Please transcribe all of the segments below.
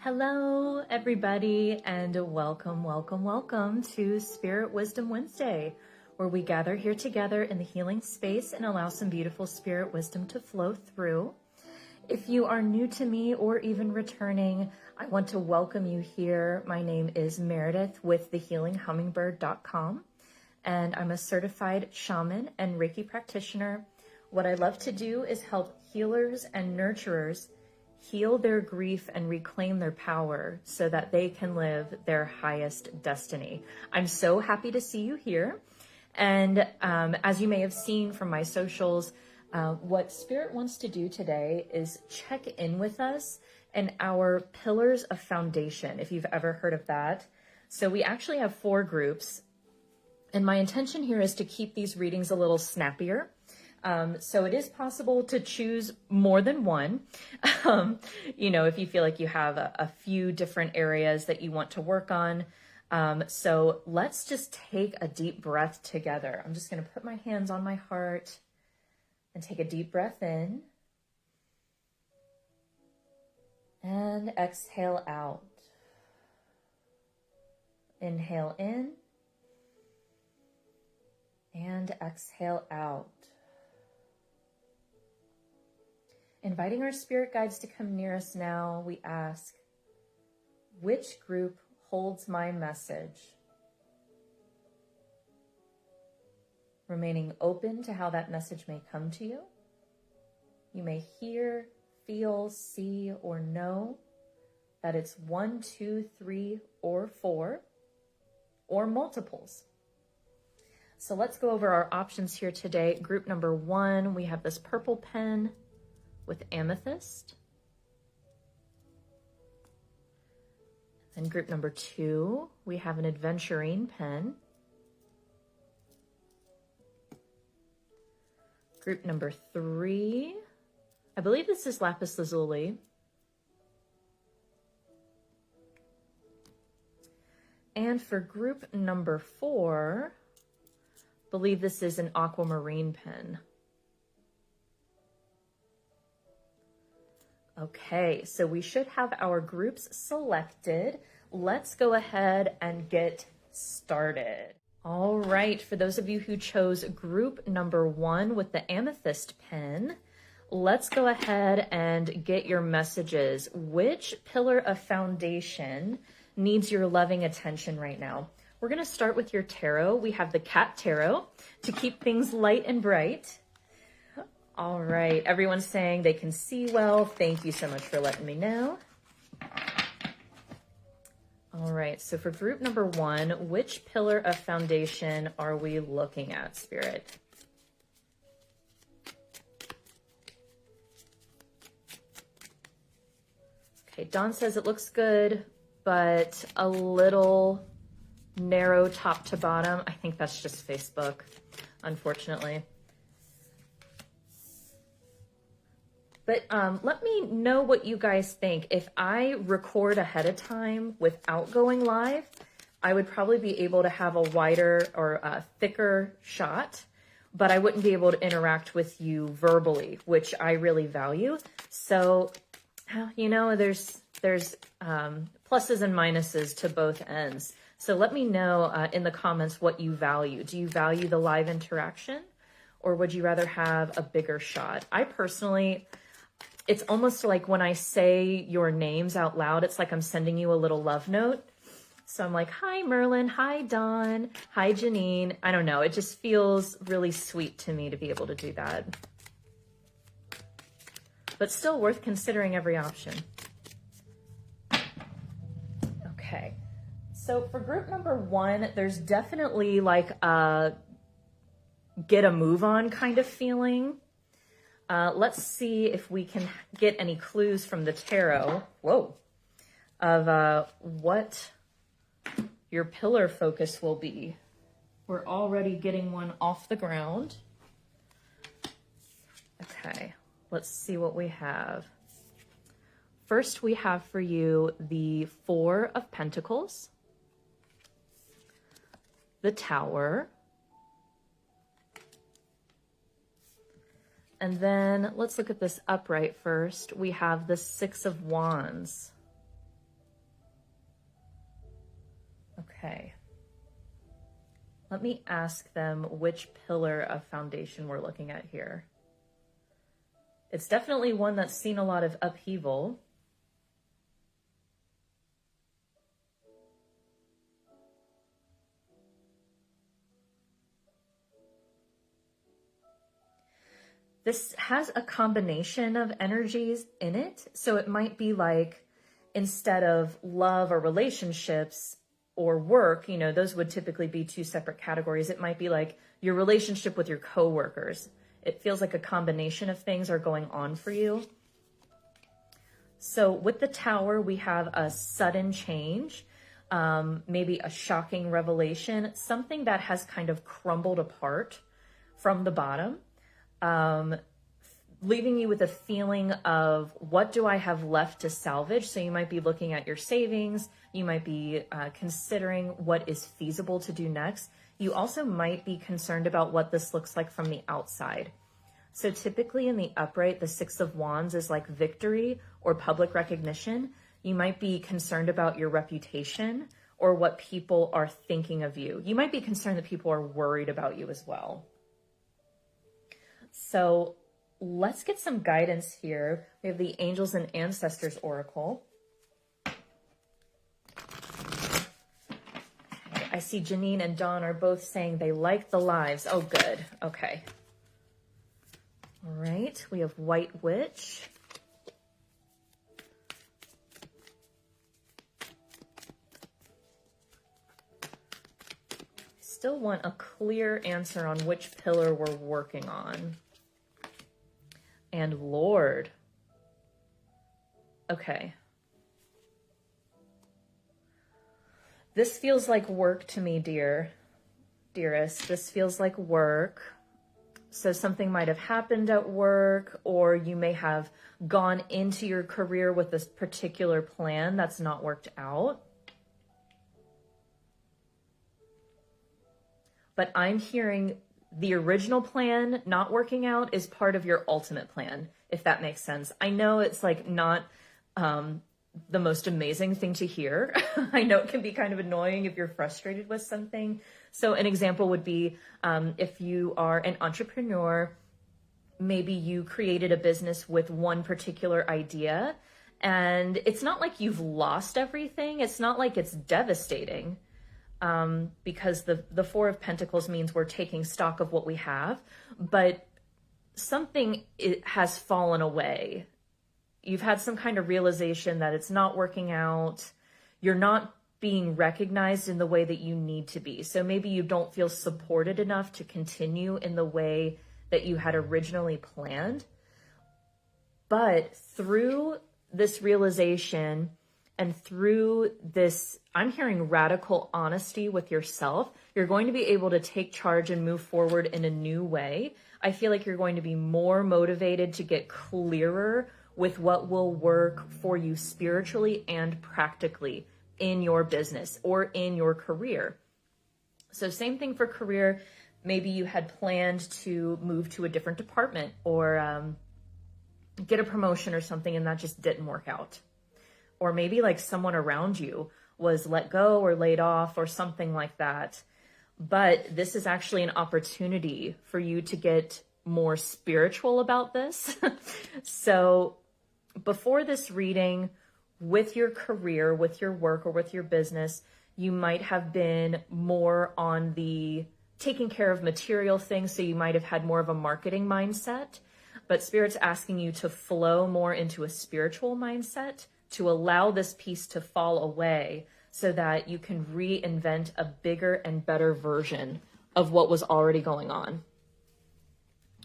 Hello, everybody, and welcome to Spirit Wisdom Wednesday, where we gather here together in the healing space and allow some beautiful spirit wisdom to flow through. If you are new to me or even returning, I want to welcome you here. My name is Meredith with thehealinghummingbird.com, and I'm a certified shaman and Reiki practitioner. What I love to do is help healers and nurturers heal their grief and reclaim their power so that they can live their highest destiny. I'm so happy to see you here. And as you may have seen from my socials, what Spirit wants to do today is check in with us and our pillars of foundation, if you've ever heard of that. So we actually have 4 groups. And my intention here is to keep these readings a little snappier. So it is possible to choose more than one, if you feel like you have a few different areas that you want to work on. So let's just take a deep breath together. I'm just going to put my hands on my heart and take a deep breath in and exhale out. Inhale in and exhale out. Inviting our spirit guides to come near us now, we ask, which group holds my message? Remaining open to how that message may come to you. You may hear, feel, see, or know that it's 1, 2, 3, or 4, or multiples. So let's go over our options here today. Group number 1, we have this purple pen with Amethyst. And group number 2, we have an Adventurine pen. Group number 3, I believe this is Lapis lazuli. And for group number 4, I believe this is an Aquamarine pen. Okay, so we should have our groups selected. Let's go ahead and get started. All right, for those of you who chose group number 1 with the Amethyst pen, let's go ahead and get your messages. Which pillar of foundation needs your loving attention right now? We're going to start with your tarot. We have the Cat Tarot to keep things light and bright. All right, everyone's saying they can see well. Thank you so much for letting me know. All right, so for group number 1, which pillar of foundation are we looking at, Spirit? Okay, Dawn says it looks good, but a little narrow top to bottom. I think that's just Facebook, unfortunately. But let me know what you guys think. If I record ahead of time without going live, I would probably be able to have a wider or a thicker shot, but I wouldn't be able to interact with you verbally, which I really value. So, there's pluses and minuses to both ends. So let me know in the comments what you value. Do you value the live interaction, or would you rather have a bigger shot? I personally, it's almost like when I say your names out loud, it's like I'm sending you a little love note. So I'm like, hi, Merlin. Hi, Dawn. Hi, Janine. I don't know. It just feels really sweet to me to be able to do that. But still worth considering every option. Okay. So for group number 1, there's definitely like a get a move on kind of feeling. Let's see if we can get any clues from the tarot, of what your pillar focus will be. We're already getting one off the ground. Okay, let's see what we have. First, we have for you the 4 of Pentacles, the Tower, and then let's look at this upright first. We have the 6 of Wands. Okay. Let me ask them which pillar of foundation we're looking at here. It's definitely one that's seen a lot of upheaval. This has a combination of energies in it. So it might be like, instead of love or relationships or work, you know, those would typically be two separate categories. It might be like your relationship with your coworkers. It feels like a combination of things are going on for you. So with the Tower, we have a sudden change, maybe a shocking revelation, something that has kind of crumbled apart from the bottom, leaving you with a feeling of, what do I have left to salvage? So you might be looking at your savings. You might be considering what is feasible to do next. You also might be concerned about what this looks like from the outside. So typically in the upright, the Six of Wands is like victory or public recognition. You might be concerned about your reputation or what people are thinking of you. You might be concerned that people are worried about you as well. So let's get some guidance here. We have the Angels and Ancestors Oracle. I see Janine and Dawn are both saying they like the lives. Oh, good. Okay. All right. We have White Witch. Still want a clear answer on which pillar we're working on. And Lord. Okay. This feels like work to me, dearest. This feels like work. So something might have happened at work, or you may have gone into your career with this particular plan that's not worked out. But I'm hearing the original plan not working out is part of your ultimate plan, if that makes sense. I know it's like not the most amazing thing to hear. I know it can be kind of annoying if you're frustrated with something. So an example would be if you are an entrepreneur, maybe you created a business with one particular idea, and it's not like you've lost everything. It's not like it's devastating. Because the Four of Pentacles means we're taking stock of what we have, but something has fallen away. You've had some kind of realization that it's not working out. You're not being recognized in the way that you need to be. So maybe you don't feel supported enough to continue in the way that you had originally planned. But through this realization, and through this, I'm hearing radical honesty with yourself, you're going to be able to take charge and move forward in a new way. I feel like you're going to be more motivated to get clearer with what will work for you spiritually and practically in your business or in your career. So same thing for career. Maybe you had planned to move to a different department or get a promotion or something, and that just didn't work out. Or maybe like someone around you was let go or laid off or something like that. But this is actually an opportunity for you to get more spiritual about this. So before this reading, with your career, with your work, or with your business, you might have been more on the taking care of material things. So you might have had more of a marketing mindset, but Spirit's asking you to flow more into a spiritual mindset, to allow this piece to fall away so that you can reinvent a bigger and better version of what was already going on.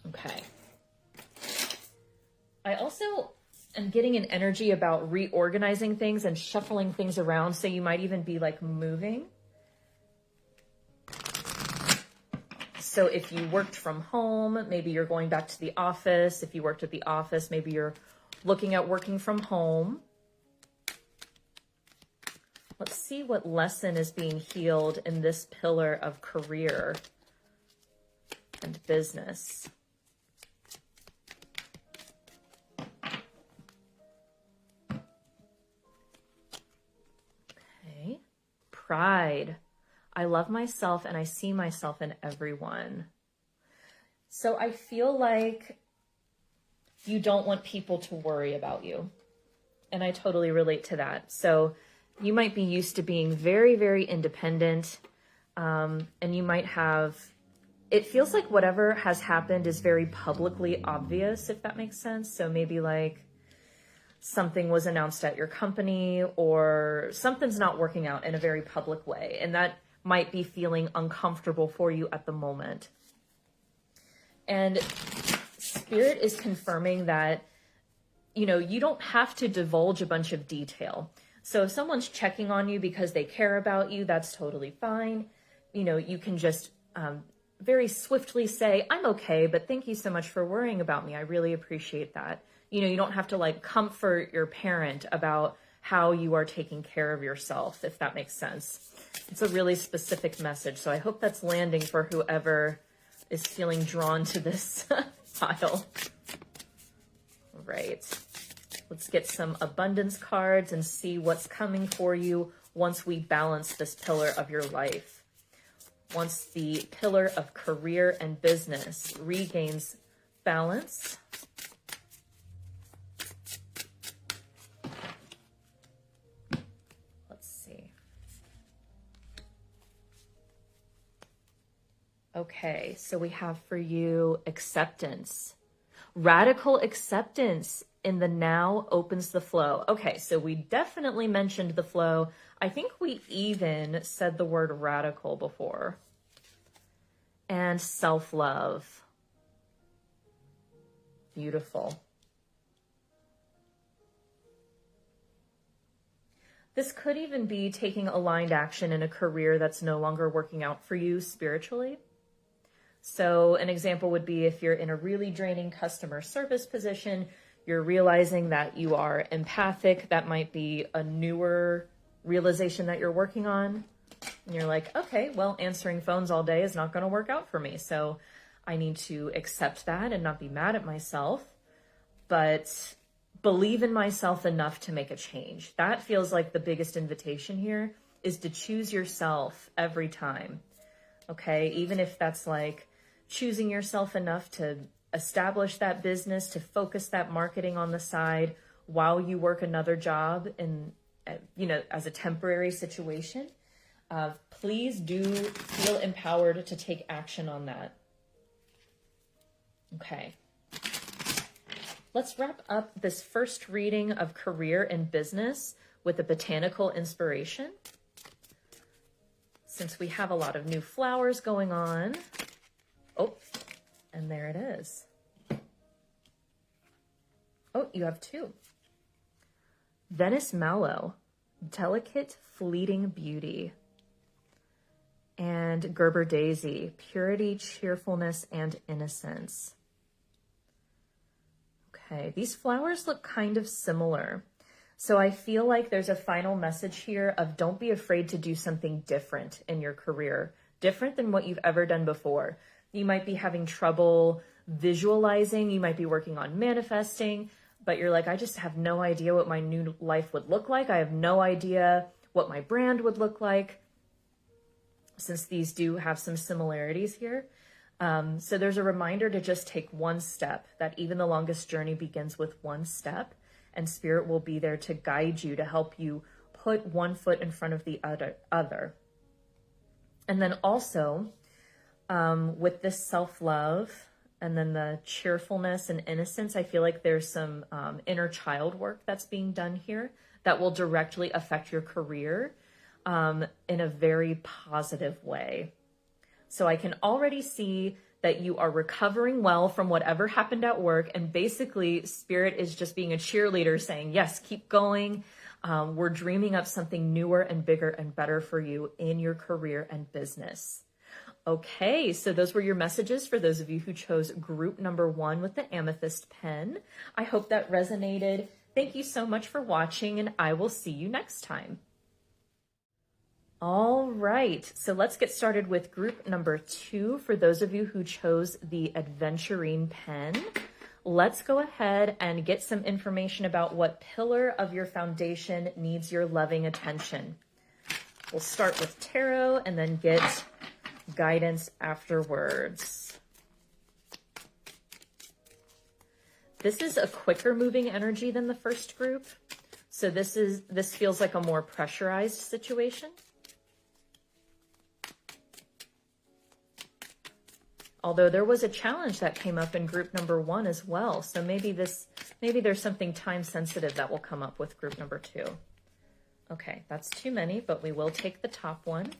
Okay. I also am getting an energy about reorganizing things and shuffling things around. So you might even be like moving. So if you worked from home, maybe you're going back to the office. If you worked at the office, maybe you're looking at working from home. Let's see what lesson is being healed in this pillar of career and business. Okay. Pride. I love myself and I see myself in everyone. So I feel like you don't want people to worry about you. And I totally relate to that. So you might be used to being very, very independent. And you might have, it feels like whatever has happened is very publicly obvious, if that makes sense. So maybe like something was announced at your company or something's not working out in a very public way. And that might be feeling uncomfortable for you at the moment. And Spirit is confirming that, you know, you don't have to divulge a bunch of detail. So if someone's checking on you because they care about you, that's totally fine. You know, you can just very swiftly say, I'm okay, but thank you so much for worrying about me. I really appreciate that. You know, you don't have to like comfort your parent about how you are taking care of yourself, if that makes sense. It's a really specific message. So I hope that's landing for whoever is feeling drawn to this pile. Right. Let's get some abundance cards and see what's coming for you once we balance this pillar of your life. Once the pillar of career and business regains balance. Let's see. Okay, so we have for you acceptance. Radical acceptance in the now opens the flow. Okay, so we definitely mentioned the flow. I think we even said the word radical before. And self-love. Beautiful. This could even be taking aligned action in a career that's no longer working out for you spiritually. So an example would be if you're in a really draining customer service position, you're realizing that you are empathic. That might be a newer realization that you're working on. And you're like, okay, well, answering phones all day is not going to work out for me. So I need to accept that and not be mad at myself, but believe in myself enough to make a change. That feels like the biggest invitation here is to choose yourself every time. Okay, even if that's like choosing yourself enough to establish that business, to focus that marketing on the side while you work another job in, you know, as a temporary situation. Please do feel empowered to take action on that. Okay. Let's wrap up this first reading of career and business with a botanical inspiration. Since we have a lot of new flowers going on. Oh, and there it is. Oh, you have two. Venice Mallow, delicate, fleeting beauty. And Gerber Daisy, purity, cheerfulness, and innocence. Okay, these flowers look kind of similar. So I feel like there's a final message here of don't be afraid to do something different in your career, different than what you've ever done before. You might be having trouble visualizing, you might be working on manifesting, but you're like, I just have no idea what my new life would look like. I have no idea what my brand would look like, since these do have some similarities here. So there's a reminder to just take one step, that even the longest journey begins with one step, and Spirit will be there to guide you, to help you put one foot in front of the other. And then also, with this self-love and then the cheerfulness and innocence, I feel like there's some inner child work that's being done here that will directly affect your career in a very positive way. So I can already see that you are recovering well from whatever happened at work. And basically, Spirit is just being a cheerleader saying, yes, keep going. We're dreaming up something newer and bigger and better for you in your career and business. Okay, so those were your messages for those of you who chose group number 1 with the Amethyst pen. I hope that resonated. Thank you so much for watching, and I will see you next time. All right, so let's get started with group number 2 for those of you who chose the Adventurine pen. Let's go ahead and get some information about what pillar of your foundation needs your loving attention. We'll start with tarot and then get guidance afterwards. This is a quicker moving energy than the first group. So this feels like a more pressurized situation. Although there was a challenge that came up in group number 1 as well. So maybe there's something time sensitive that will come up with group number 2. Okay, that's too many, but we will take the top one.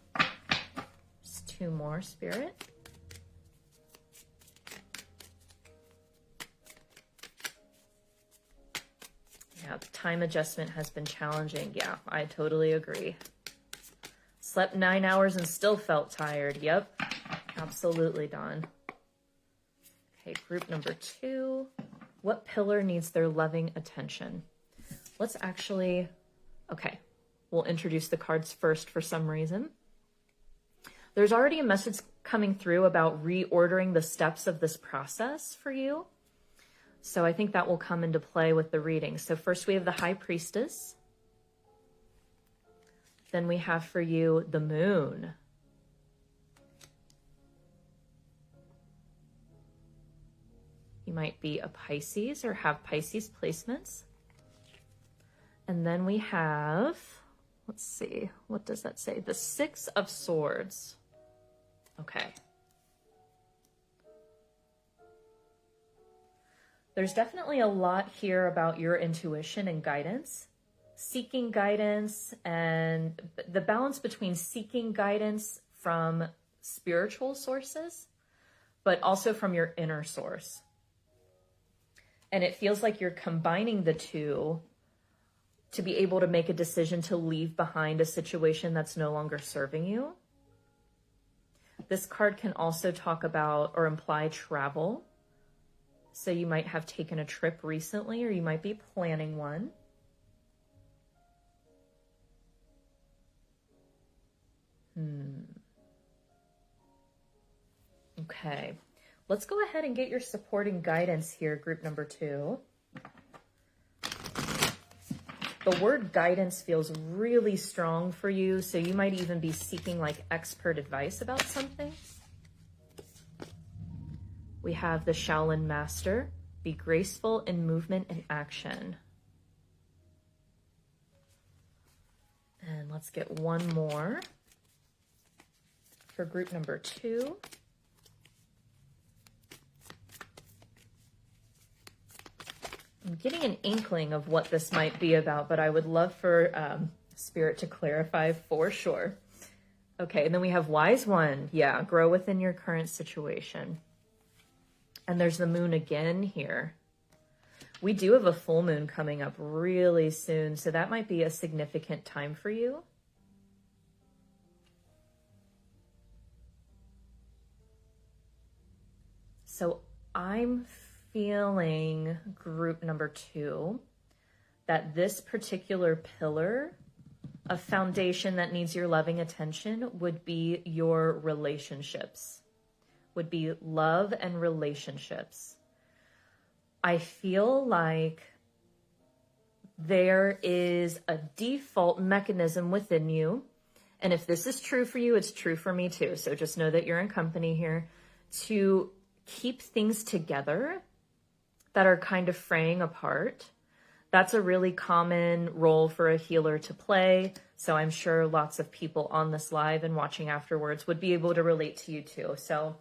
Just 2 more, Spirit. Yeah, the time adjustment has been challenging. Yeah, I totally agree. Slept 9 hours and still felt tired. Yep, absolutely, Dawn. Okay, group number 2. What pillar needs their loving attention? Let's actually, okay, we'll introduce the cards first for some reason. There's already a message coming through about reordering the steps of this process for you. So I think that will come into play with the reading. So first we have the High Priestess. Then we have for you the Moon. You might be a Pisces or have Pisces placements. And then we have, let's see, what does that say? The Six of Swords. Okay. There's definitely a lot here about your intuition and guidance, seeking guidance, and the balance between seeking guidance from spiritual sources, but also from your inner source. And it feels like you're combining the two to be able to make a decision to leave behind a situation that's no longer serving you. This card can also talk about or imply travel. So you might have taken a trip recently, or you might be planning one. Okay, let's go ahead and get your supporting guidance here, group number 2. The word guidance feels really strong for you, so you might even be seeking like expert advice about something. We have the Shaolin Master, be graceful in movement and action. And let's get one more for group number 2. I'm getting an inkling of what this might be about, but I would love for Spirit to clarify for sure. Okay, and then we have Wise One. Yeah, grow within your current situation. And there's the Moon again here. We do have a full moon coming up really soon, so that might be a significant time for you. So I'm feeling, group number 2, that this particular pillar of foundation that needs your loving attention would be your relationships. Would be love and relationships. I feel like there is a default mechanism within you, and if this is true for you, it's true for me too, so just know that you're in company here, to keep things together that are kind of fraying apart. That's a really common role for a healer to play, so I'm sure lots of people on this live and watching afterwards would be able to relate to you too. So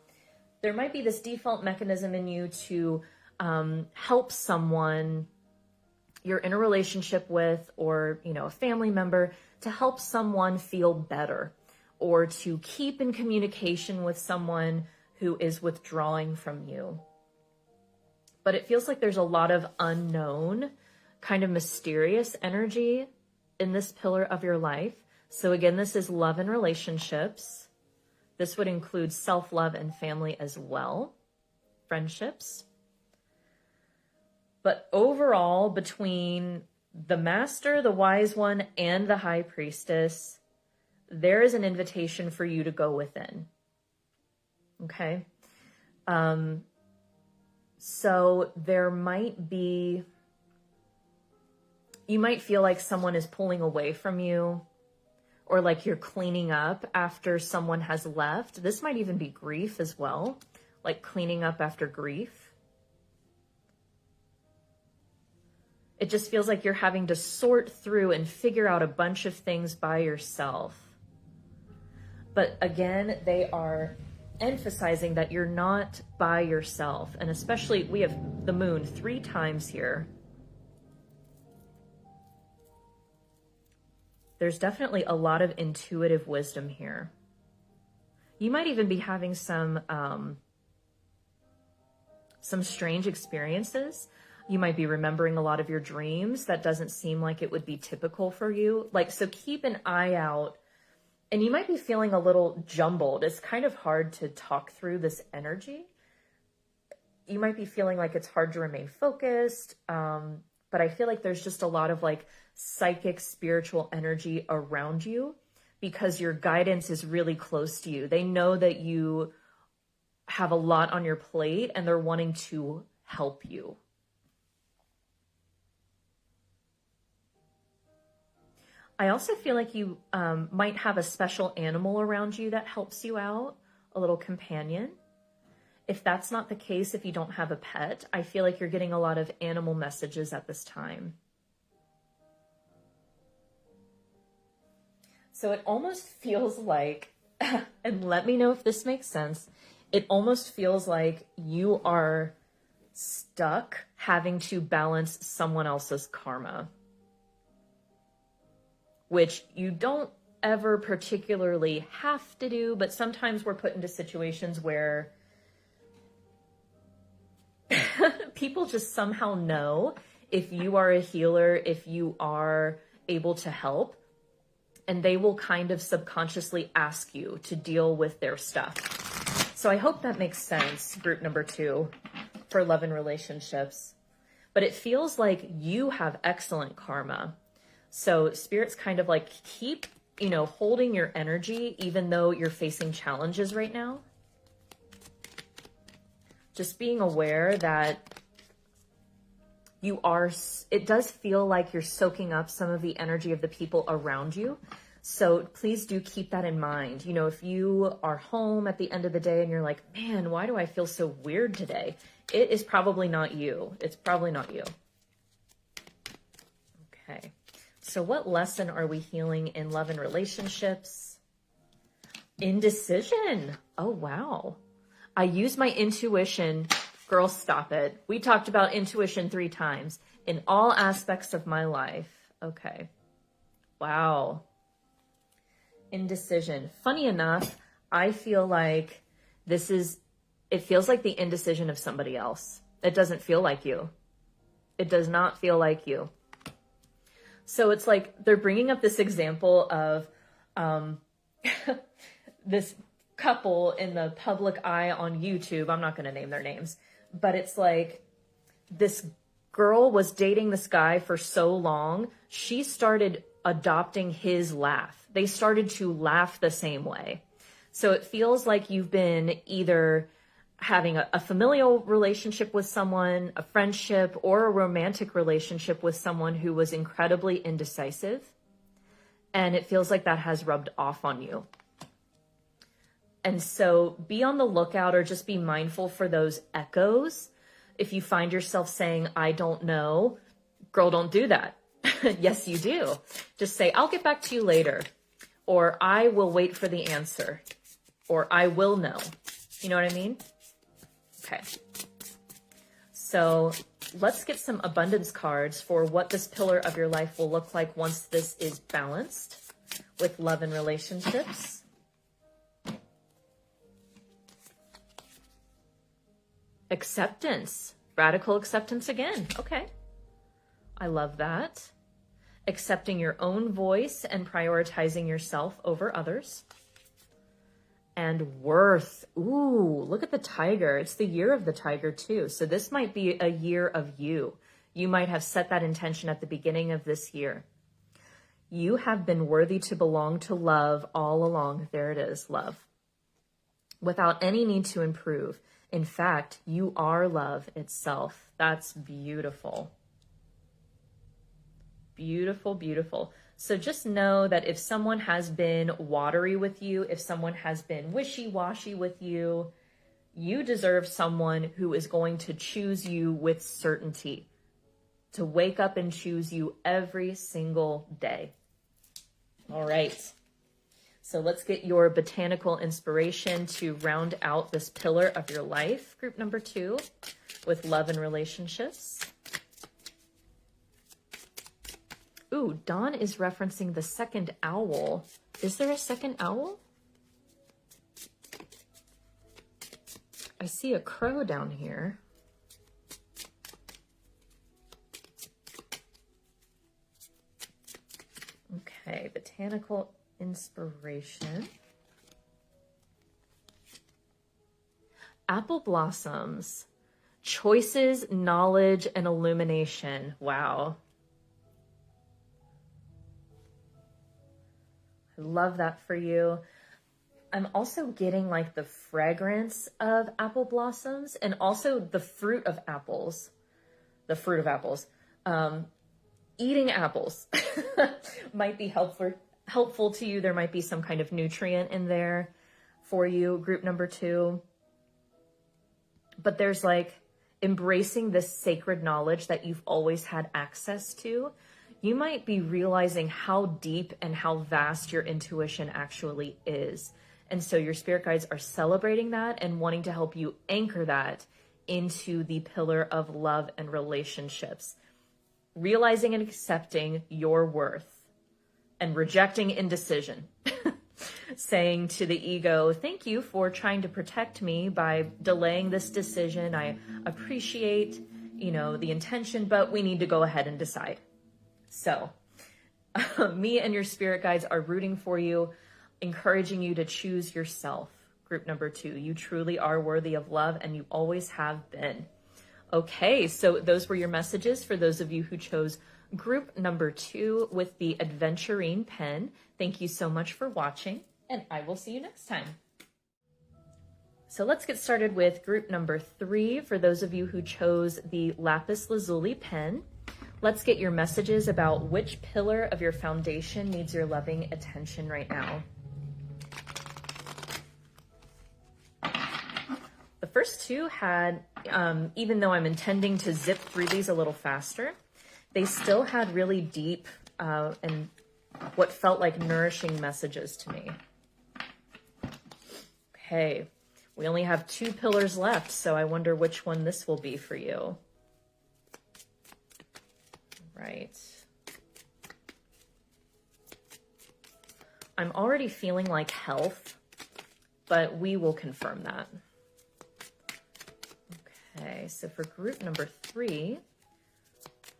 there might be this default mechanism in you to help someone you're in a relationship with, or, you know, a family member, to help someone feel better, or to keep in communication with someone who is withdrawing from you. But it feels like there's a lot of unknown, kind of mysterious energy in this pillar of your life. So again, this is love and relationships. This would include self-love and family as well, friendships. But overall, between the Master, the Wise One, and the High Priestess, there is an invitation for you to go within. Okay? So there might be, you might feel like someone is pulling away from you, or like you're cleaning up after someone has left. This might even be grief as well, like cleaning up after grief. It just feels like you're having to sort through and figure out a bunch of things by yourself. But again, they are emphasizing that you're not by yourself. And especially, we have the moon 3 times here. There's definitely a lot of intuitive wisdom here. You might even be having some strange experiences. You might be remembering a lot of your dreams. That doesn't seem like it would be typical for you. Like, so keep an eye out. And you might be feeling a little jumbled. It's kind of hard to talk through this energy. You might be feeling like it's hard to remain focused. But I feel like there's just a lot of like psychic, spiritual energy around you because your guidance is really close to you. They know that you have a lot on your plate and they're wanting to help you. I also feel like you might have a special animal around you that helps you out, a little companion. If that's not the case, if you don't have a pet, I feel like you're getting a lot of animal messages at this time. So it almost feels like, and let me know if this makes sense, it almost feels like you are stuck having to balance someone else's karma, which you don't ever particularly have to do, but sometimes we're put into situations where people just somehow know if you are a healer, if you are able to help, and they will kind of subconsciously ask you to deal with their stuff. So I hope that makes sense, group number 2, for love and relationships. But it feels like you have excellent karma. So Spirit's kind of like, keep, holding your energy, even though you're facing challenges right now. Just being aware that it does feel like you're soaking up some of the energy of the people around you. So please do keep that in mind. If you are home at the end of the day and you're like, man, why do I feel so weird today? It is probably not you. It's probably not you. Okay. So what lesson are we healing in love and relationships? Indecision. Oh, wow. I use my intuition. Girl, stop it. We talked about intuition 3 times in all aspects of my life. Okay. Wow. Indecision. Funny enough, I feel like it feels like the indecision of somebody else. It doesn't feel like you. It does not feel like you. So it's like they're bringing up this example of this couple in the public eye on YouTube. I'm not going to name their names, but it's like this girl was dating this guy for so long. She started adopting his laugh. They started to laugh the same way. So it feels like you've been either having a familial relationship with someone, a friendship, or a romantic relationship with someone who was incredibly indecisive. And it feels like that has rubbed off on you. And so be on the lookout or just be mindful for those echoes. If you find yourself saying, I don't know, girl, don't do that. Yes, you do. Just say, I'll get back to you later. Or I will wait for the answer. Or I will know. You know what I mean? Okay. So let's get some abundance cards for what this pillar of your life will look like once this is balanced with love and relationships. Acceptance. Radical acceptance again. Okay. I love that. Accepting your own voice and prioritizing yourself over others. And worth. Ooh, look at the tiger. It's the year of the tiger too. So this might be a year of you. You might have set that intention at the beginning of this year. You have been worthy to belong to love all along. There it is, love. Without any need to improve. In fact, you are love itself. That's beautiful. Beautiful, beautiful. So just know that if someone has been watery with you, if someone has been wishy-washy with you, you deserve someone who is going to choose you with certainty, to wake up and choose you every single day. All right. So let's get your botanical inspiration to round out this pillar of your life, group number 2, with love and relationships. Ooh, Dawn is referencing the second owl. Is there a second owl? I see a crow down here. Okay, botanical inspiration. Apple blossoms, choices, knowledge, and illumination. Wow. I love that for you. I'm also getting like the fragrance of apple blossoms and also the fruit of apples. The fruit of apples. Eating apples might be helpful to you. There might be some kind of nutrient in there for you, group number 2. But there's like embracing this sacred knowledge that you've always had access to. You might be realizing how deep and how vast your intuition actually is. And so your spirit guides are celebrating that and wanting to help you anchor that into the pillar of love and relationships. Realizing and accepting your worth and rejecting indecision. Saying to the ego, thank you for trying to protect me by delaying this decision. I appreciate, the intention, but we need to go ahead and decide. So me and your spirit guides are rooting for you, encouraging you to choose yourself. Group number 2, you truly are worthy of love and you always have been. Okay, so those were your messages for those of you who chose group number 2 with the Adventurine pen. Thank you so much for watching, and I will see you next time. So let's get started with group number 3 for those of you who chose the Lapis lazuli pen. Let's get your messages about which pillar of your foundation needs your loving attention right now. The first 2 had, even though I'm intending to zip through these a little faster, they still had really deep and what felt like nourishing messages to me. Okay, we only have 2 pillars left, so I wonder which one this will be for you. Right. I'm already feeling like health, but we will confirm that. Okay, so for group number 3,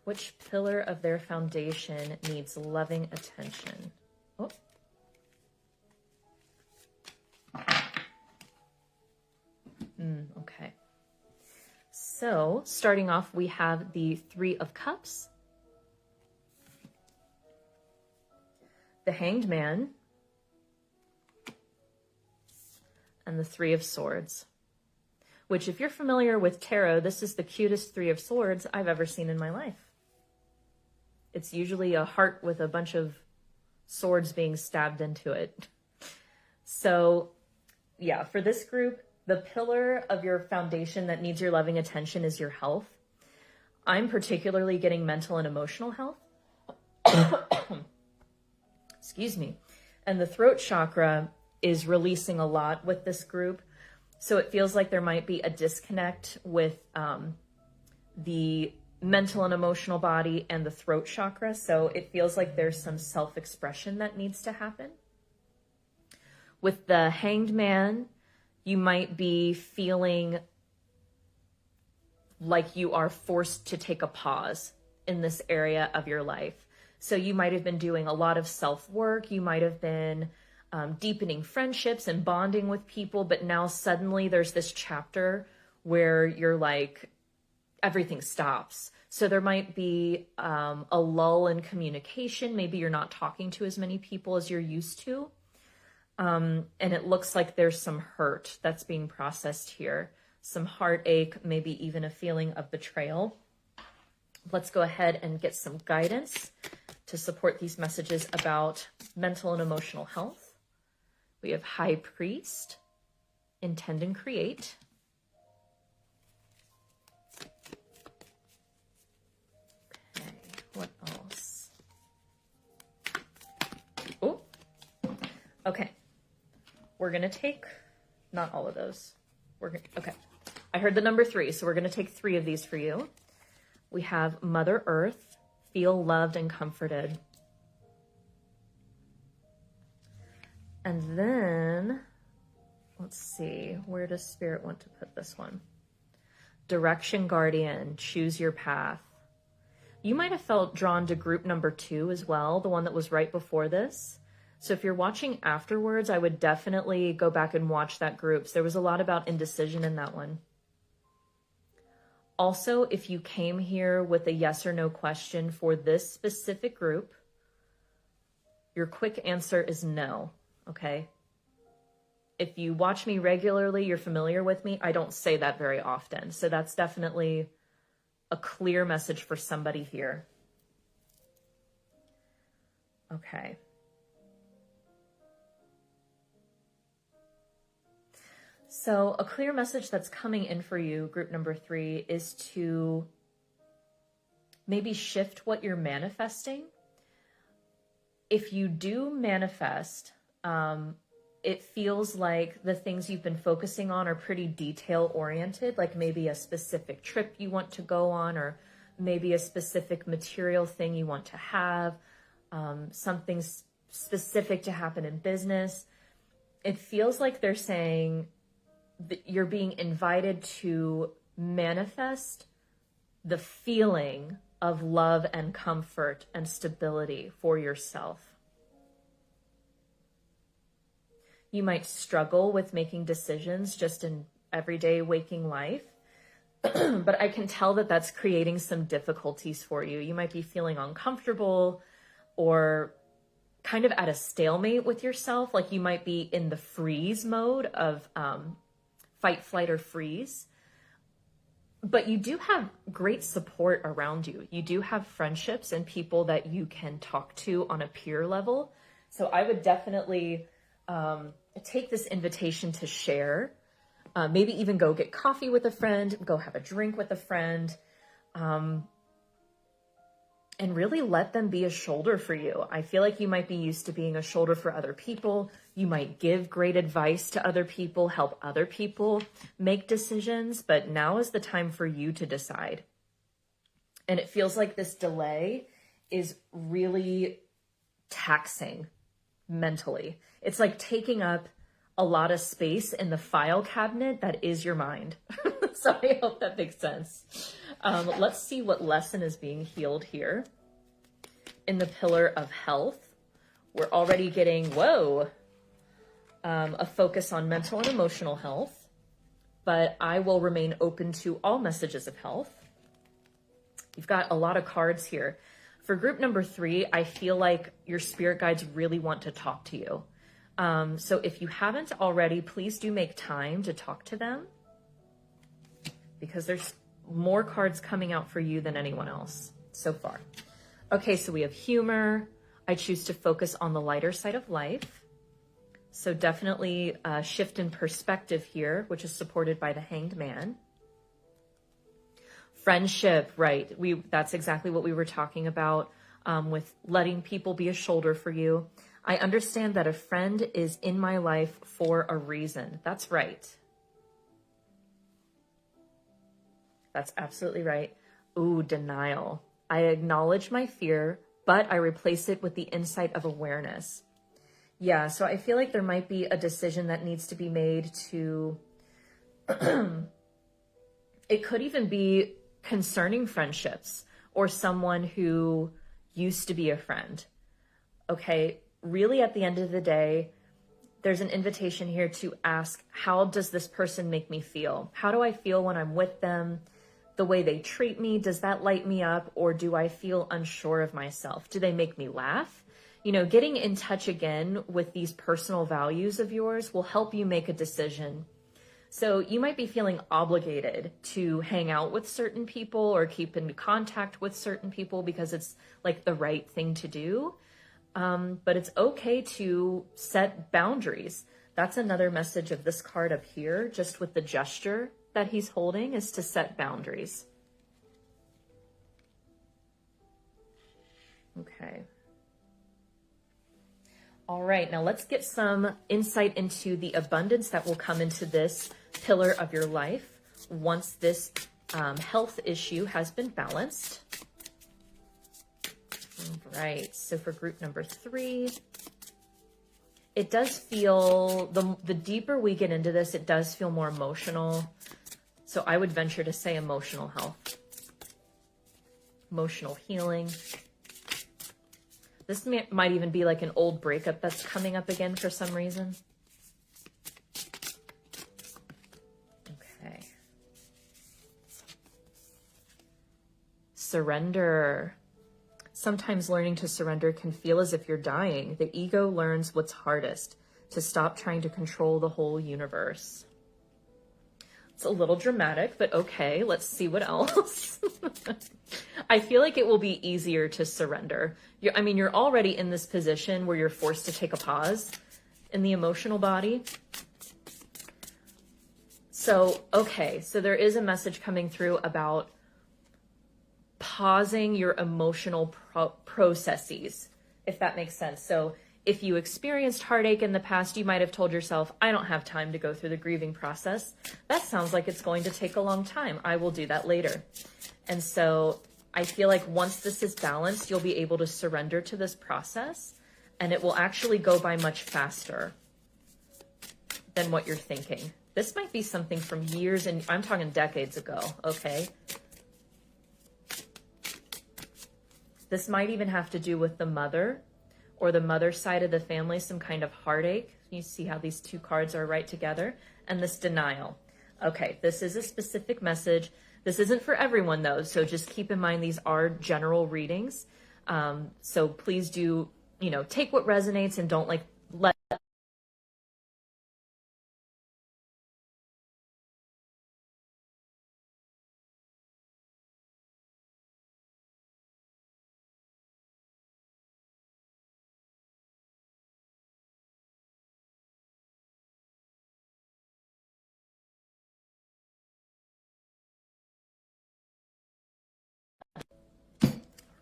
which pillar of their foundation needs loving attention? Oh. Okay. So starting off, we have the 3 of Cups, the Hanged Man, and the 3 of Swords. Which, if you're familiar with tarot, this is the cutest 3 of Swords I've ever seen in my life. It's usually a heart with a bunch of swords being stabbed into it. So, yeah, for this group, the pillar of your foundation that needs your loving attention is your health. I'm particularly getting mental and emotional health. Excuse me. And the throat chakra is releasing a lot with this group. So it feels like there might be a disconnect with the mental and emotional body and the throat chakra. So it feels like there's some self-expression that needs to happen. With the Hanged Man, you might be feeling like you are forced to take a pause in this area of your life. So you might have been doing a lot of self-work. You might have been deepening friendships and bonding with people, but now suddenly there's this chapter where you're like, everything stops. So there might be a lull in communication. Maybe you're not talking to as many people as you're used to. And it looks like there's some hurt that's being processed here, some heartache, maybe even a feeling of betrayal. Let's go ahead and get some guidance to support these messages about mental and emotional health. We have High Priest, Intend and Create. Okay, what else? Oh, okay. We're going to take, not all of those. Okay. I heard the number 3, so we're going to take 3 of these for you. We have Mother Earth, Feel Loved and Comforted. And then, let's see, where does Spirit want to put this one? Direction Guardian, Choose Your Path. You might have felt drawn to group number 2 as well, the one that was right before this. So if you're watching afterwards, I would definitely go back and watch that group. So there was a lot about indecision in that one. Also, if you came here with a yes or no question for this specific group, your quick answer is no, okay? If you watch me regularly, you're familiar with me, I don't say that very often. So that's definitely a clear message for somebody here. Okay. So a clear message that's coming in for you, group number 3, is to maybe shift what you're manifesting. If you do manifest, it feels like the things you've been focusing on are pretty detail oriented, like maybe a specific trip you want to go on, or maybe a specific material thing you want to have, something specific to happen in business. It feels like they're saying that you're being invited to manifest the feeling of love and comfort and stability for yourself. You might struggle with making decisions just in everyday waking life, but I can tell that that's creating some difficulties for you. You might be feeling uncomfortable or kind of at a stalemate with yourself, like you might be in the freeze mode of fight, flight, or freeze. But you do have great support around you. You do have friendships and people that you can talk to on a peer level. So I would definitely take this invitation to share. Maybe even go get coffee with a friend, go have a drink with a friend, and really let them be a shoulder for you. I feel like you might be used to being a shoulder for other people. You might give great advice to other people, help other people make decisions, but now is the time for you to decide. And it feels like this delay is really taxing mentally. It's like taking up a lot of space in the file cabinet that is your mind. So I hope that makes sense. Let's see what lesson is being healed here. In the pillar of health, we're already getting, a focus on mental and emotional health, but I will remain open to all messages of health. You've got a lot of cards here. For group number 3, I feel like your spirit guides really want to talk to you. So if you haven't already, please do make time to talk to them, because there's more cards coming out for you than anyone else so far. Okay, so we have humor. I choose to focus on the lighter side of life. So definitely a shift in perspective here, which is supported by the Hanged Man. Friendship, right. That's exactly what we were talking about with letting people be a shoulder for you. I understand that a friend is in my life for a reason. That's right. That's absolutely right. Ooh, denial. I acknowledge my fear, but I replace it with the insight of awareness. Yeah, so I feel like there might be a decision that needs to be made to, it could even be concerning friendships or someone who used to be a friend. Okay, really at the end of the day, there's an invitation here to ask, how does this person make me feel? How do I feel when I'm with them? The way they treat me, does that light me up, or do I feel unsure of myself? Do they make me laugh? You know, getting in touch again with these personal values of yours will help you make a decision. So you might be feeling obligated to hang out with certain people or keep in contact with certain people because it's like the right thing to do. But it's okay to set boundaries. That's another message of this card up here, just with the gesture that he's holding, is to set boundaries. Okay. All right, now let's get some insight into the abundance that will come into this pillar of your life once this health issue has been balanced. All right, so for group number 3, it does feel, the deeper we get into this, it does feel more emotional. So I would venture to say emotional health, emotional healing. This might even be like an old breakup that's coming up again for some reason. Okay. Surrender. Sometimes learning to surrender can feel as if you're dying. The ego learns what's hardest, to stop trying to control the whole universe. It's a little dramatic, but okay, let's see what else. I feel like it will be easier to surrender. You're already in this position where you're forced to take a pause in the emotional body. So, okay, so there is a message coming through about pausing your emotional processes, if that makes sense. So if you experienced heartache in the past, you might have told yourself, I don't have time to go through the grieving process. That sounds like it's going to take a long time. I will do that later. And so I feel like once this is balanced, you'll be able to surrender to this process, and it will actually go by much faster than what you're thinking. This might be something from years, and I'm talking decades ago, okay? This might even have to do with the mother or the mother side of the family, some kind of heartache. You see how these two cards are right together, and this denial. Okay, this is a specific message. This isn't for everyone though, so just keep in mind these are general readings. So please do, take what resonates and don't let.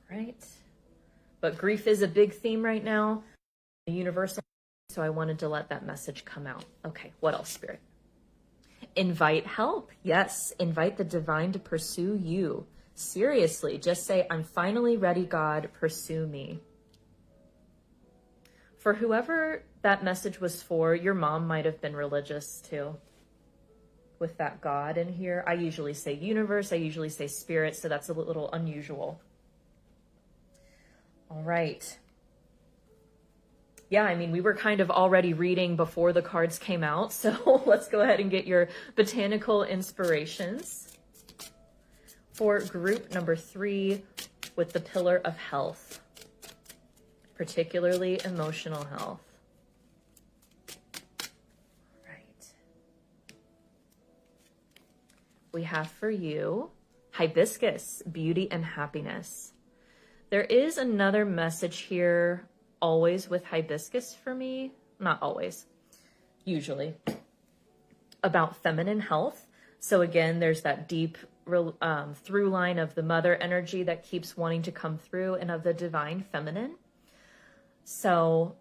Right. But grief is a big theme right now, the universal. So I wanted to let that message come out. Okay, what else, Spirit? Invite help. Yes, invite the divine to pursue you. Seriously, just say, I'm finally ready, God, pursue me. For whoever that message was for, your mom might have been religious too. With that God in here, I usually say universe, I usually say spirit, so that's a little unusual. All right. Yeah, we were kind of already reading before the cards came out, so let's go ahead and get your botanical inspirations for group number 3 with the pillar of health, particularly emotional health. Right. We have for you hibiscus, beauty and happiness. There is another message here, always with hibiscus for me, not always, usually, about feminine health. So again, there's that deep through line of the mother energy that keeps wanting to come through and of the divine feminine. So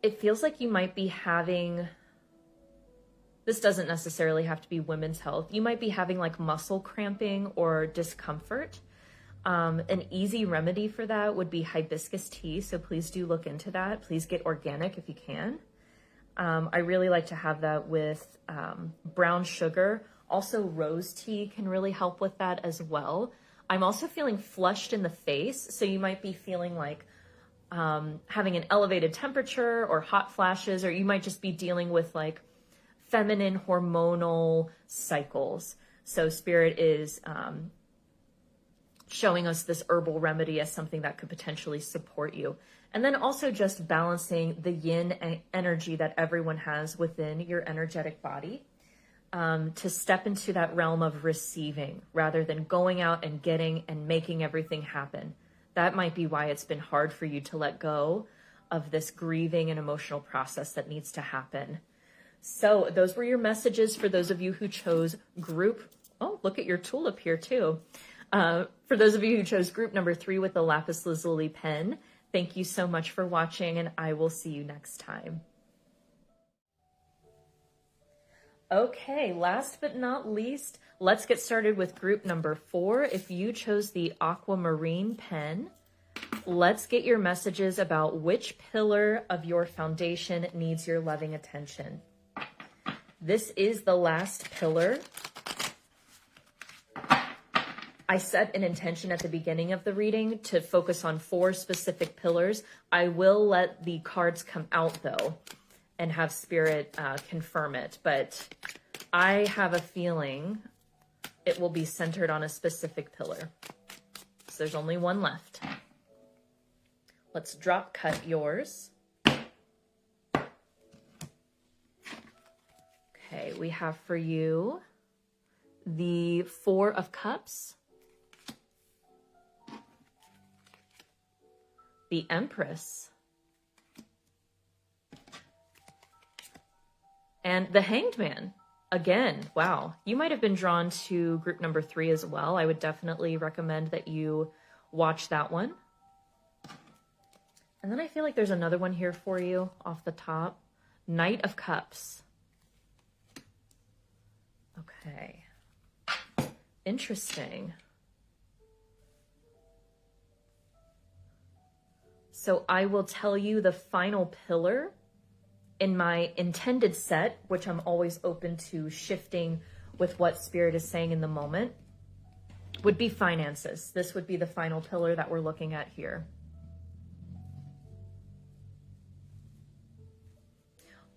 it feels like you might be having, this doesn't necessarily have to be women's health. You might be having like muscle cramping or discomfort. An easy remedy for that would be hibiscus tea. So please do look into that. Please get organic if you can. I really like to have that with brown sugar. Also, rose tea can really help with that as well. I'm also feeling flushed in the face. So you might be feeling like having an elevated temperature or hot flashes, or you might just be dealing with like feminine hormonal cycles. So Spirit is showing us this herbal remedy as something that could potentially support you. And then also just balancing the yin energy that everyone has within your energetic body, to step into that realm of receiving rather than going out and getting and making everything happen. That might be why it's been hard for you to let go of this grieving and emotional process that needs to happen. So those were your messages for those of you who chose group. Oh, look at your tulip here too. For those of you who chose group number 3 with the Lapis Lazuli pen, thank you so much for watching, and I will see you next time. Okay, last but not least, let's get started with group number 4. If you chose the Aquamarine pen, let's get your messages about which pillar of your foundation needs your loving attention. This is the last pillar. I set an intention at the beginning of the reading to focus on 4 specific pillars. I will let the cards come out though and have Spirit confirm it, but I have a feeling it will be centered on a specific pillar. So there's only one left. Let's drop cut yours. Okay, we have for you the 4 of Cups, the Empress, and the Hanged Man. Again, wow, you might have been drawn to group number 3 as well. I would definitely recommend that you watch that one. And then I feel like there's another one here for you off the top. Knight of Cups. Okay. Interesting. So I will tell you the final pillar in my intended set, which I'm always open to shifting with what Spirit is saying in the moment, would be finances. This would be the final pillar that we're looking at here.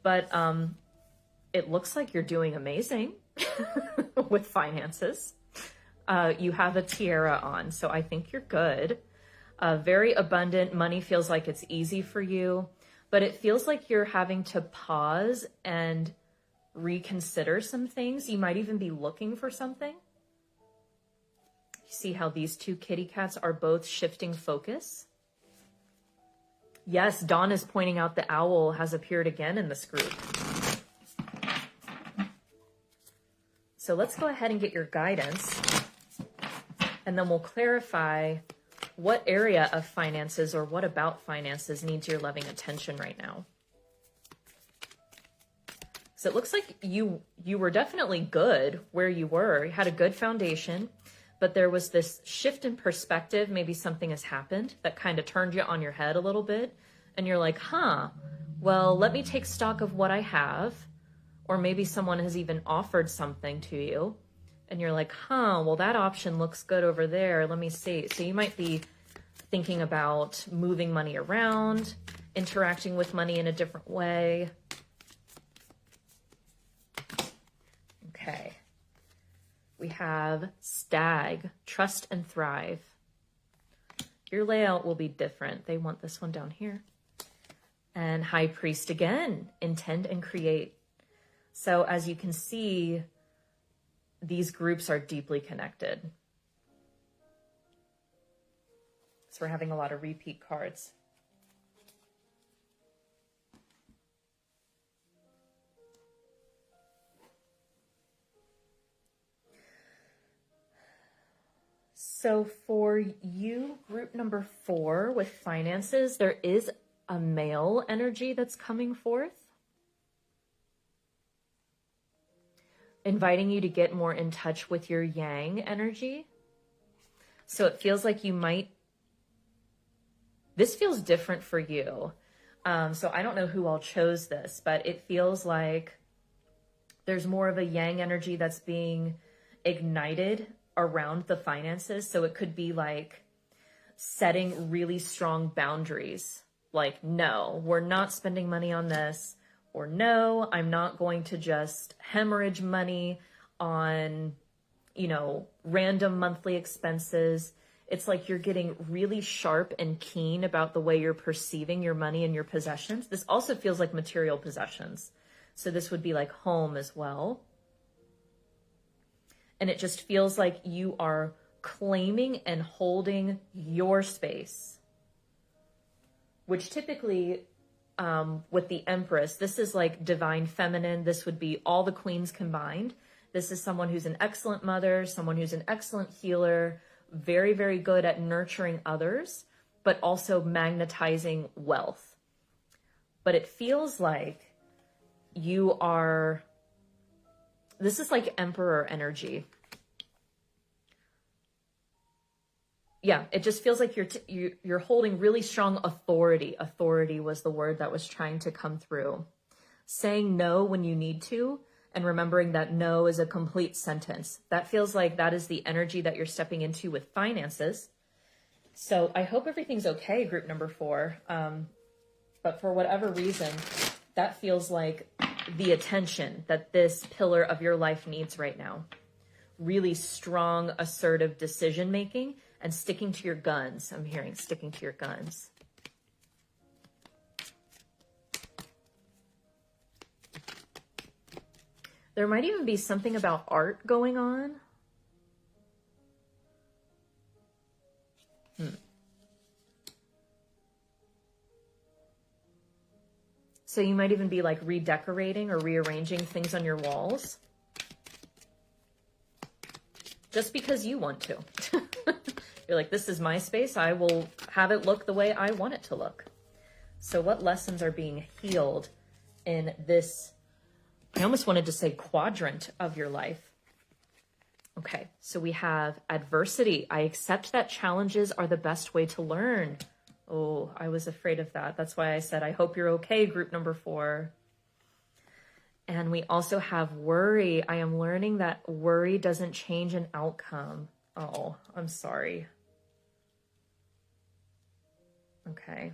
But it looks like you're doing amazing with finances. You have a tiara on, so I think you're good. Very abundant. Money feels like it's easy for you, but it feels like you're having to pause and reconsider some things. You might even be looking for something. You see how these 2 kitty cats are both shifting focus? Yes, Dawn is pointing out the owl has appeared again in this group. So let's go ahead and get your guidance, and then we'll clarify what area of finances or what about finances needs your loving attention right now. So it looks like you were definitely good where you were. You had a good foundation, but there was this shift in perspective. Maybe something has happened that kind of turned you on your head a little bit. And you're like, well, let me take stock of what I have. Or maybe someone has even offered something to you. And you're like, well, that option looks good over there. Let me see. So you might be thinking about moving money around, interacting with money in a different way. Okay. We have Stag, Trust and Thrive. Your layout will be different. They want this one down here. And High Priest again, Intend and Create. So as you can see, these groups are deeply connected. So we're having a lot of repeat cards. So for you, group number 4 with finances, there is a male energy that's coming forth, inviting you to get more in touch with your yang energy. So it feels like you might, this feels different for you. So I don't know who all chose this, but it feels like there's more of a yang energy that's being ignited around the finances. So it could be like setting really strong boundaries. Like, no, we're not spending money on this. Or no, I'm not going to just hemorrhage money on, random monthly expenses. It's like you're getting really sharp and keen about the way you're perceiving your money and your possessions. This also feels like material possessions. So this would be like home as well. And it just feels like you are claiming and holding your space, which typically with the Empress, this is like divine feminine. This would be all the queens combined. This is someone who's an excellent mother, someone who's an excellent healer, very, very good at nurturing others, but also magnetizing wealth. But it feels like you are, this is like Emperor energy. Yeah, it just feels like you're holding really strong authority. Authority was the word that was trying to come through. Saying no when you need to, and remembering that no is a complete sentence. That feels like that is the energy that you're stepping into with finances. So I hope everything's okay, group number 4. But for whatever reason, that feels like the attention that this pillar of your life needs right now. Really strong, assertive decision making and sticking to your guns. I'm hearing sticking to your guns. There might even be something about art going on. So you might even be like redecorating or rearranging things on your walls. Just because you want to. You're like, this is my space. I will have it look the way I want it to look. So what lessons are being healed in this, I almost wanted to say quadrant of your life. Okay, so we have adversity. I accept that challenges are the best way to learn. Oh, I was afraid of that. That's why I said, I hope you're okay, group number 4. And we also have worry. I am learning that worry doesn't change an outcome. Oh, I'm sorry. Okay.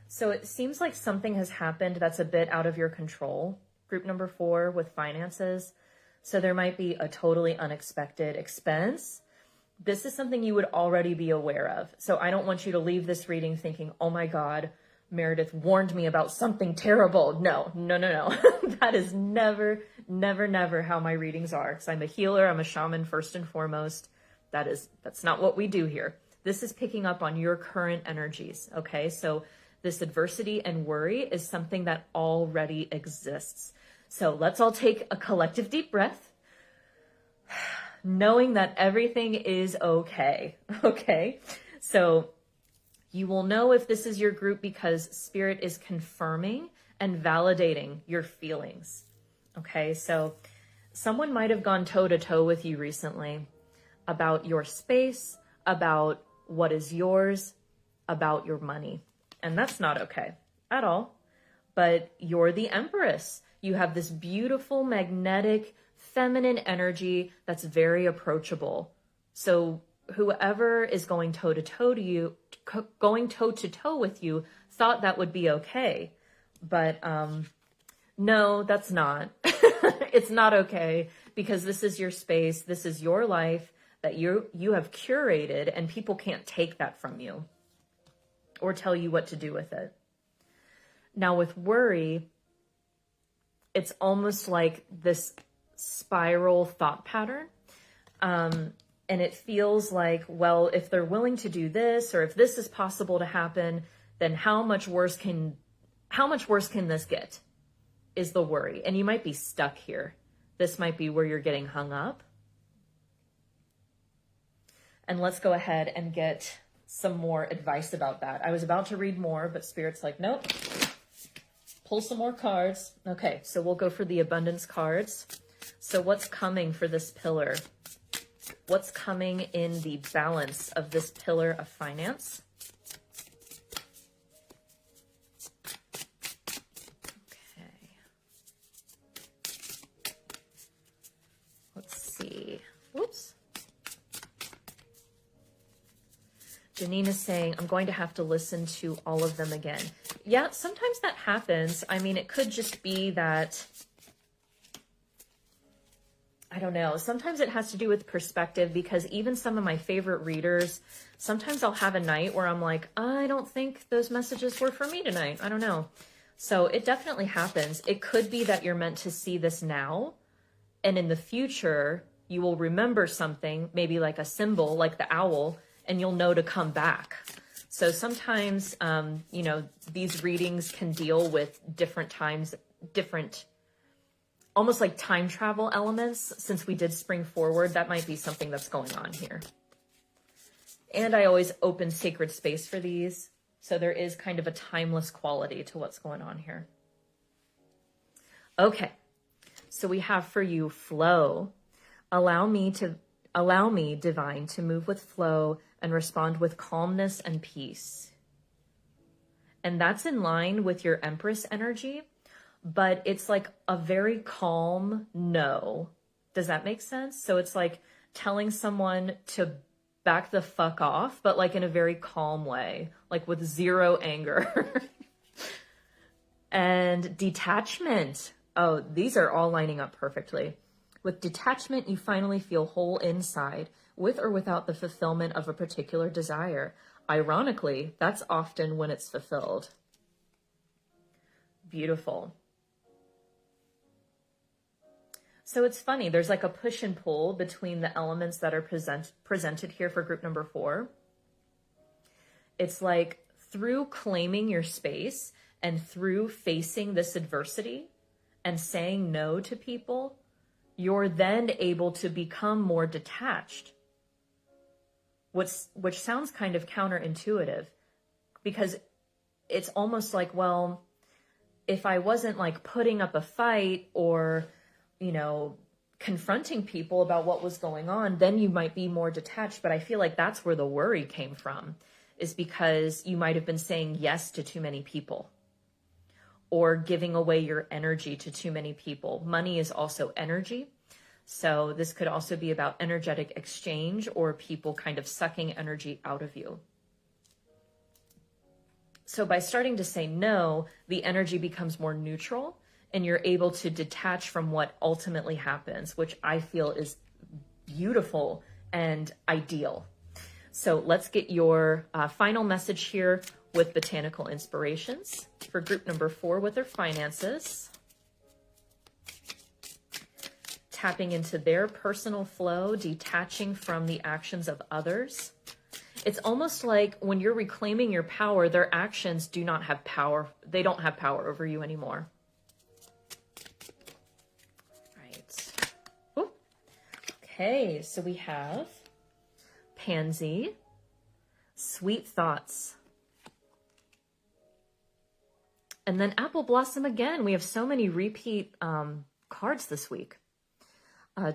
So it seems like something has happened that's a bit out of your control, group number 4, with finances. So there might be a totally unexpected expense. This is something you would already be aware of. So I don't want you to leave this reading thinking, oh my God, Meredith warned me about something terrible. No. That is never how my readings are. Because I'm a healer, I'm a shaman first and foremost. That's not what we do here. This is picking up on your current energies, okay? So this adversity and worry is something that already exists. So let's all take a collective deep breath, knowing that everything is okay, okay? So you will know if this is your group because Spirit is confirming and validating your feelings, okay? So someone might have gone toe-to-toe with you recently about your space, about what is yours, about your money. And that's not okay at all. But you're the Empress. You have this beautiful, magnetic, feminine energy that's very approachable. So whoever is going toe-to-toe with you thought that would be okay. But no, that's not. It's not okay because this is your space. This is your life that you have curated, and people can't take that from you or tell you what to do with it. Now with worry, it's almost like this spiral thought pattern. And it feels like, well, if they're willing to do this, or if this is possible to happen, then how much worse can this get, is the worry. And you might be stuck here. This might be where you're getting hung up. And let's go ahead and get some more advice about that. I was about to read more, but Spirit's like, nope. Pull some more cards. Okay, so we'll go for the abundance cards. So what's coming for this pillar? What's coming in the balance of this pillar of finance? Okay. Let's see. Whoops. Janine is saying, I'm going to have to listen to all of them again. Yeah, sometimes that happens. I mean, it could just be that I don't know. Sometimes it has to do with perspective, because even some of my favorite readers, sometimes I'll have a night where I'm like, I don't think those messages were for me tonight. I don't know. So it definitely happens. It could be that you're meant to see this now, and in the future, you will remember something, maybe like a symbol, like the owl, and you'll know to come back. So sometimes, you know, these readings can deal with different times, different, almost like time travel elements. Since we did spring forward, that might be something that's going on here. And I always open sacred space for these. So there is kind of a timeless quality to what's going on here. Okay. So we have for you flow. Allow me, divine, to move with flow and respond with calmness and peace. And that's in line with your Empress energy, but it's like a very calm no. Does that make sense? So it's like telling someone to back the fuck off, but like in a very calm way, like with zero anger. And detachment. Oh, these are all lining up perfectly. With detachment, you finally feel whole inside, with or without the fulfillment of a particular desire. Ironically, that's often when it's fulfilled. Beautiful. So it's funny, there's like a push and pull between the elements that are presented here for group number 4. It's like through claiming your space and through facing this adversity and saying no to people, you're then able to become more detached. Which sounds kind of counterintuitive, because it's almost like, well, if I wasn't like putting up a fight or, you know, confronting people about what was going on, then you might be more detached. But I feel like that's where the worry came from, is because you might have been saying yes to too many people or giving away your energy to too many people. Money is also energy. So this could also be about energetic exchange or people kind of sucking energy out of you. So by starting to say no, the energy becomes more neutral and you're able to detach from what ultimately happens, which I feel is beautiful and ideal. So let's get your final message here with botanical inspirations for group number 4 with their finances. Tapping into their personal flow, detaching from the actions of others. It's almost like when you're reclaiming your power, their actions do not have power. They don't have power over you anymore. Right. Ooh. Okay, so we have Pansy, Sweet Thoughts. And then Apple Blossom again. We have so many repeat cards this week.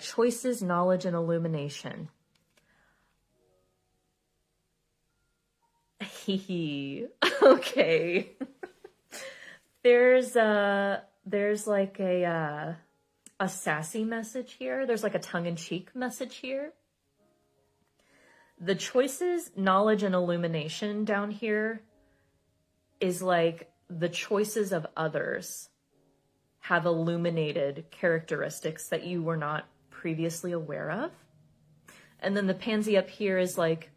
Choices, knowledge, and illumination. Okay. There's like a sassy message here. There's like a tongue-in-cheek message here. The choices, knowledge, and illumination down here is like the choices of others have illuminated characteristics that you were not previously aware of. And then the pansy up here is like,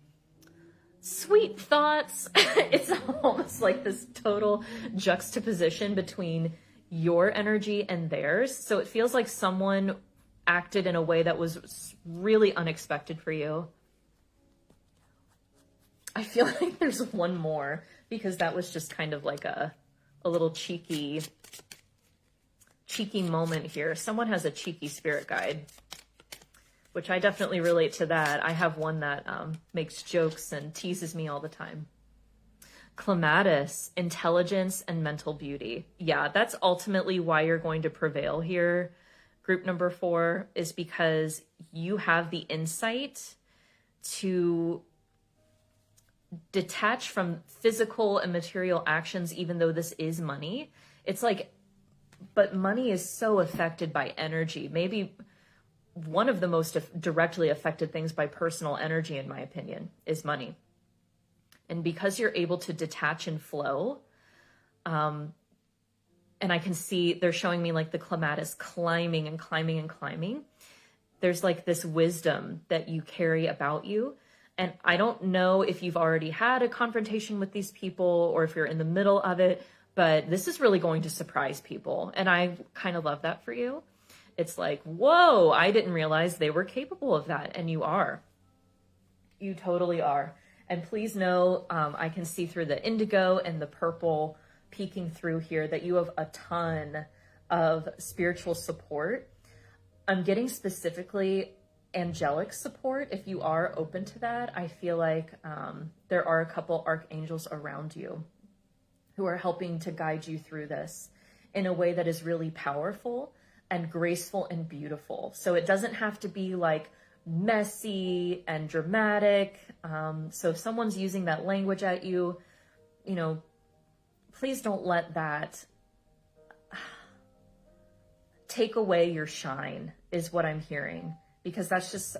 sweet thoughts. It's almost like this total juxtaposition between your energy and theirs. So it feels like someone acted in a way that was really unexpected for you. I feel like there's one more, because that was just kind of like a little cheeky moment here. Someone has a cheeky spirit guide, which I definitely relate to that. I have one that makes jokes and teases me all the time. Clematis, intelligence and mental beauty. Yeah, that's ultimately why you're going to prevail here. Group number 4 is because you have the insight to detach from physical and material actions, even though this is money. It's like, but money is so affected by energy. Maybe one of the most directly affected things by personal energy, in my opinion, is money. And because you're able to detach and flow, and I can see they're showing me like the clematis climbing and climbing and climbing. there's like this wisdom that you carry about you. And I don't know if you've already had a confrontation with these people or if you're in the middle of it, but this is really going to surprise people. And I kind of love that for you. It's like, whoa, I didn't realize they were capable of that. And you are. You totally are. And please know, I can see through the indigo and the purple peeking through here that you have a ton of spiritual support. I'm getting specifically angelic support. If you are open to that, I feel like there are a couple archangels around you who are helping to guide you through this in a way that is really powerful and graceful and beautiful. So it doesn't have to be like messy and dramatic. So if someone's using that language at you, you know, please don't let that take away your shine, is what I'm hearing, because that's just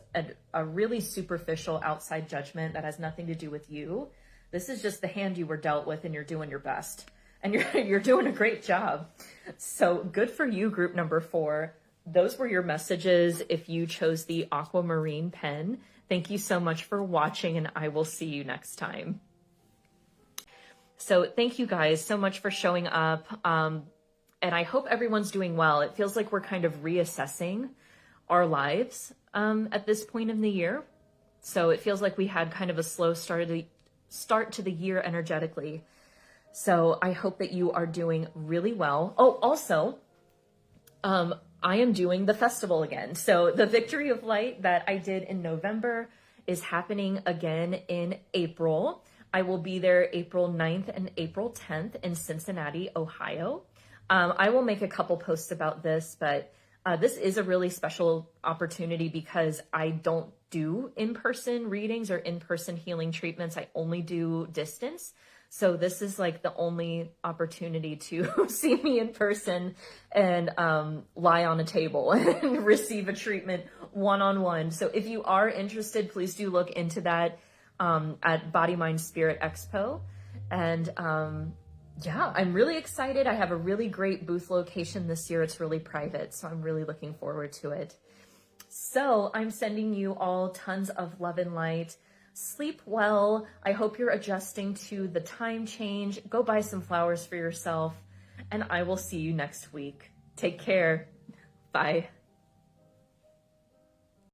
a really superficial outside judgment that has nothing to do with you. This is just the hand you were dealt with, and you're doing your best, and you're doing a great job. So good for you, group number 4. Those were your messages if you chose the Aquamarine pen. Thank you so much for watching, and I will see you next time. So thank you guys so much for showing up. And I hope everyone's doing well. It feels like we're kind of reassessing our lives at this point in the year. So it feels like we had kind of a slow start to the year energetically. So I hope that you are doing really well. Oh, also, I am doing the festival again. So the Victory of Light that I did in November is happening again in April. I will be there April 9th and April 10th in Cincinnati, Ohio. I will make a couple posts about this, but this is a really special opportunity because I don't do in-person readings or in-person healing treatments. I only do distance. So this is like the only opportunity to see me in person and lie on a table and receive a treatment one-on-one. So if you are interested, please do look into that at Body, Mind, Spirit Expo. And yeah, I'm really excited. I have a really great booth location this year. It's really private, so I'm really looking forward to it. So I'm sending you all tons of love and light. Sleep well. I hope you're adjusting to the time change. Go buy some flowers for yourself, and I will see you next week. Take care. Bye.